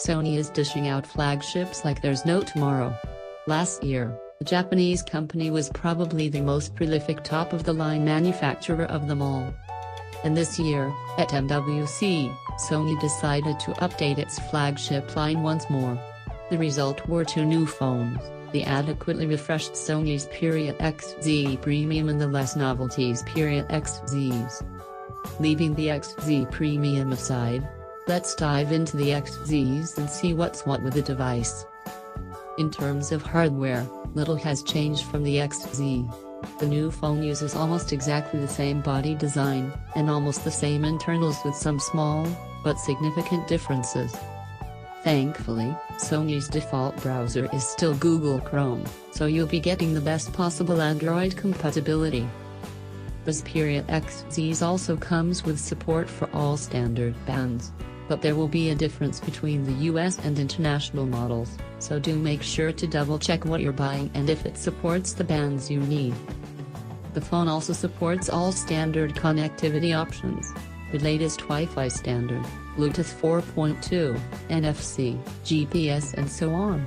Sony is dishing out flagships like there's no tomorrow. Last year, the Japanese company was probably the most prolific top-of-the-line manufacturer of them all. And this year, at MWC, Sony decided to update its flagship line once more. The result were two new phones, the adequately refreshed Sony Xperia XZ Premium and the less novelty Xperia XZS. Leaving the XZ Premium aside, let's dive into the XZs and see what's what with the device. In terms of hardware, little has changed from the XZ. The new phone uses almost exactly the same body design, and almost the same internals with some small, but significant differences. Thankfully, Sony's default browser is still Google Chrome, so you'll be getting the best possible Android compatibility. The Xperia XZS also comes with support for all standard bands, but there will be a difference between the US and international models, so do make sure to double-check what you're buying and if it supports the bands you need. The phone also supports all standard connectivity options, the latest Wi-Fi standard, Bluetooth 4.2, NFC, GPS and so on.